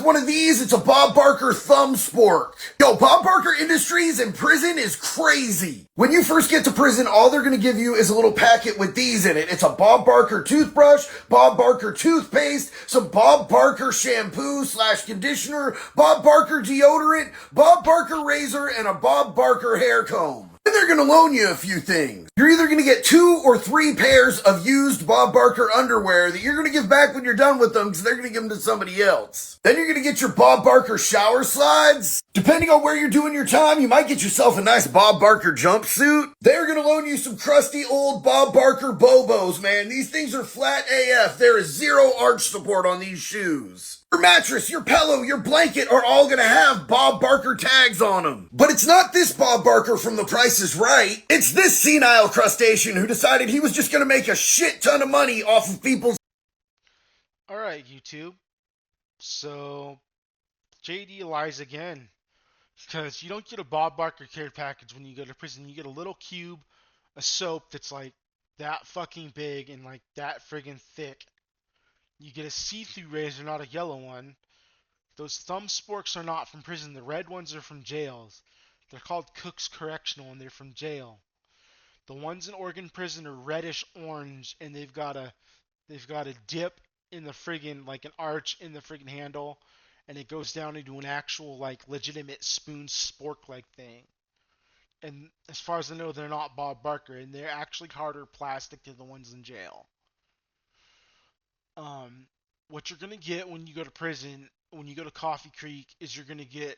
one of these, it's a Bob Barker thumb spork. Yo, Bob Barker Industries in prison is crazy. When you first get to prison, all they're gonna give you is a little packet with these in it. It's a Bob Barker toothbrush, Bob Barker toothpaste, some Bob Barker shampoo / conditioner, Bob Barker deodorant, Bob Barker razor, and a Bob Barker hair comb. And they're gonna loan you a few things. You're either gonna get 2 or 3 pairs of used Bob Barker underwear that you're gonna give back when you're done with them because they're gonna give them to somebody else. Then you're gonna get your Bob Barker shower slides. Depending on where you're doing your time, you might get yourself a nice Bob Barker jumpsuit. They're gonna loan you some crusty old Bob Barker Bobos, man. These things are flat AF. There is 0 arch support on these shoes. Your mattress, your pillow, your blanket are all gonna have Bob Barker tags on them. But it's not this Bob Barker from The Price is Right. It's this senile crustacean who decided he was just gonna make a shit ton of money off of people's... Alright, YouTube. So, JD lies again. Because you don't get a Bob Barker care package when you go to prison. You get a little cube of soap that's like that fucking big and like that friggin' thick. You get a see-through razor, not a yellow one. Those thumb sporks are not from prison. The red ones are from jails. They're called Cook's Correctional and they're from jail. The ones in Oregon prison are reddish orange and they've got a dip in the friggin' like an arch in the friggin' handle and it goes down into an actual like legitimate spoon spork like thing. And as far as I know, they're not Bob Barker and they're actually harder plastic than the ones in jail. What you're gonna get when you go to prison, when you go to Coffee Creek, is you're gonna get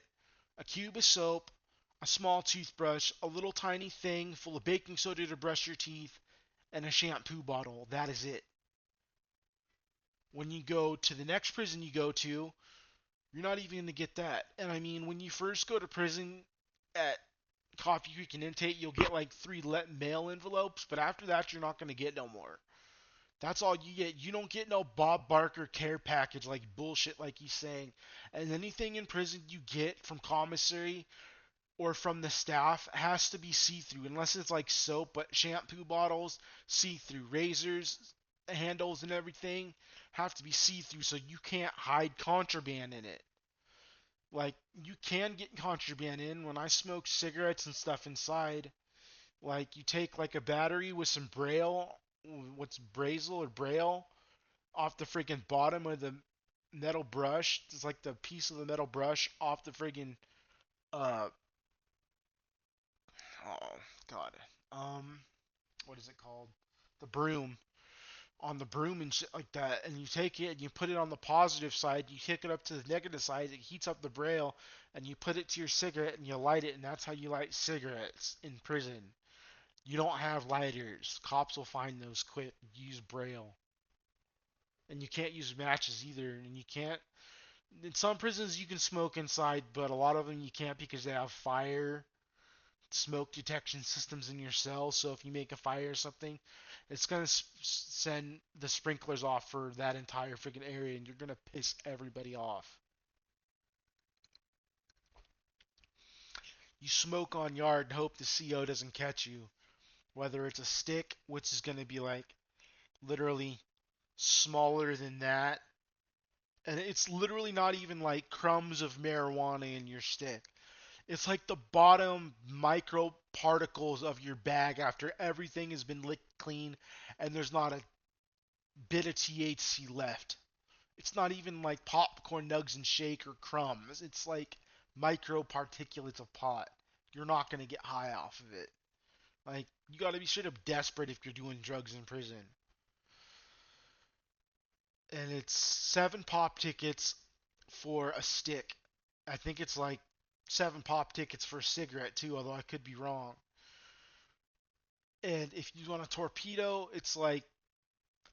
a cube of soap, a small toothbrush, a little tiny thing full of baking soda to brush your teeth, and a shampoo bottle. That is it. When you go to the next prison you go to, you're not even gonna get that. And I mean, when you first go to prison at Coffee Creek and Intake, you'll get like 3 mail envelopes, but after that, you're not gonna get no more. That's all you get. You don't get no Bob Barker care package like bullshit like he's saying. And anything in prison you get from commissary or from the staff has to be see-through unless it's like soap, but shampoo bottles, see-through razors, handles and everything have to be see-through so you can't hide contraband in it. Like you can get contraband in when I smoke cigarettes and stuff inside. Like you take like a battery with some braille, what's brazel or braille off the freaking bottom of the metal brush. It's like the piece of the metal brush off the friggin' uh oh god. What is it called? The broom. On the broom and shit like that, and you take it and you put it on the positive side, you kick it up to the negative side, it heats up the braille, and you put it to your cigarette and you light it, and that's how you light cigarettes in prison. You don't have lighters. Cops will find those quick. Use braille. And you can't use matches either, and you can't. In some prisons you can smoke inside, but a lot of them you can't because they have fire smoke detection systems in your cell. So if you make a fire or something, it's gonna send the sprinklers off for that entire freaking area, and you're gonna piss everybody off. You smoke on yard and hope the CO doesn't catch you. Whether it's a stick, which is gonna be like literally smaller than that, and it's literally not even like crumbs of marijuana in your stick. It's like the bottom micro particles of your bag after everything has been licked clean and there's not a bit of THC left. It's not even like popcorn nugs and shake or crumbs. It's like micro particulates of pot. You're not going to get high off of it. Like, you got to be straight up desperate if you're doing drugs in prison. And it's 7 pop tickets for a stick. I think it's like 7 pop tickets for a cigarette too, although I could be wrong. And if you want a torpedo, it's like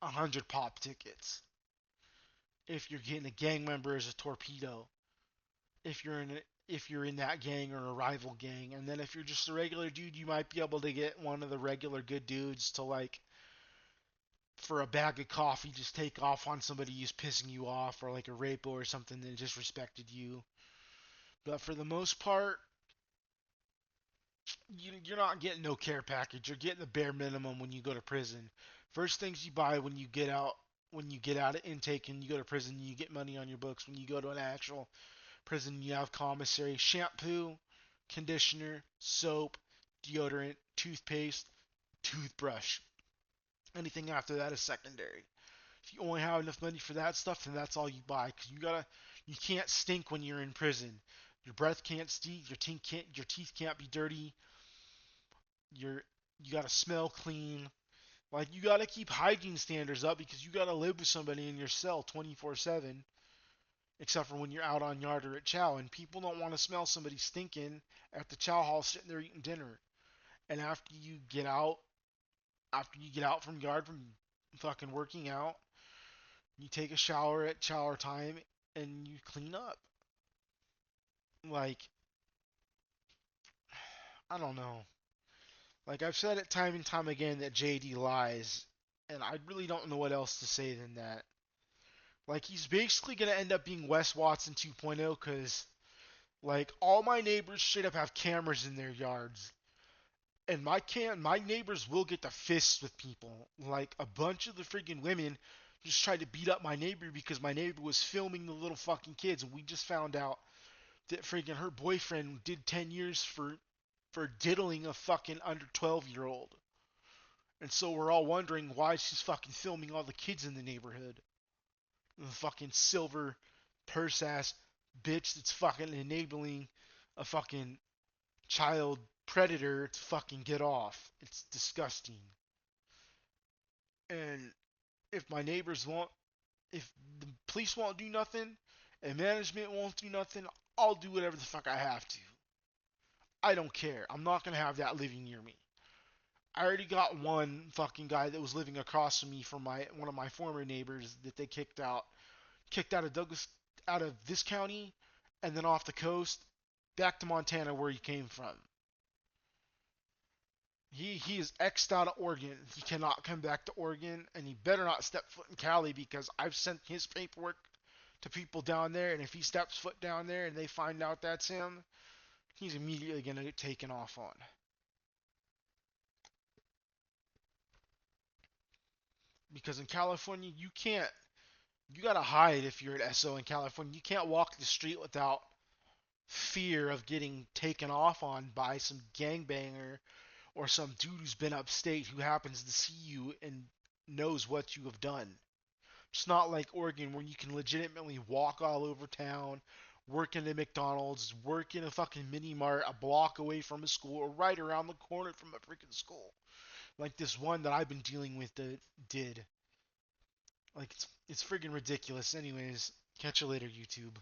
100 pop tickets. If you're getting a gang member as a torpedo, if you're in that gang or a rival gang, and then if you're just a regular dude, you might be able to get one of the regular good dudes to like for a bag of coffee just take off on somebody who's pissing you off or like a rapo or something that disrespected you. But for the most part, you're not getting no care package. You're getting the bare minimum when you go to prison. First things you buy when you get out when you get out of intake and you go to prison, you get money on your books. When you go to an actual prison, you have commissary, shampoo, conditioner, soap, deodorant, toothpaste, toothbrush. Anything after that is secondary. If you only have enough money for that stuff, then that's all you buy. Cause you can't stink when you're in prison. Your breath can't stink. Your teeth can't be dirty. Your, you gotta smell clean. Like you gotta keep hygiene standards up because you gotta live with somebody in your cell 24/7, except for when you're out on yard or at chow. And people don't want to smell somebody stinking at the chow hall sitting there eating dinner. And after you get out from yard from fucking working out, you take a shower at shower time and you clean up. Like, I don't know. Like, I've said it time and time again that JD lies, and I really don't know what else to say than that. Like, he's basically gonna end up being Wes Watson 2.0 because, like, all my neighbors straight up have cameras in their yards. And my neighbors will get to fists with people. Like, a bunch of the freaking women just tried to beat up my neighbor because my neighbor was filming the little fucking kids, and we just found out that freaking her boyfriend did 10 years for diddling a fucking under 12-year-old. And so we're all wondering why she's fucking filming all the kids in the neighborhood. The fucking silver purse ass bitch that's fucking enabling a fucking child predator to fucking get off. It's disgusting. And if my neighbors won't, if the police won't do nothing and management won't do nothing, I'll do whatever the fuck I have to. I don't care. I'm not gonna have that living near me. I already got one fucking guy that was living across from me from my one of my former neighbors that they kicked out of Douglas, out of this county, and then off the coast back to Montana where he came from. He is X'd out of Oregon. He cannot come back to Oregon, and he better not step foot in Cali because I've sent his paperwork to people down there, and if he steps foot down there and they find out that's him, he's immediately gonna get taken off on. Because in California, you gotta hide if you're an SO in California. You can't walk the street without fear of getting taken off on by some gangbanger or some dude who's been upstate who happens to see you and knows what you have done. It's not like Oregon where you can legitimately walk all over town, work in a McDonald's, work in a fucking mini mart a block away from a school or right around the corner from a freaking school. Like this one that I've been dealing with that did. Like it's friggin' ridiculous. Anyways, catch you later, YouTube.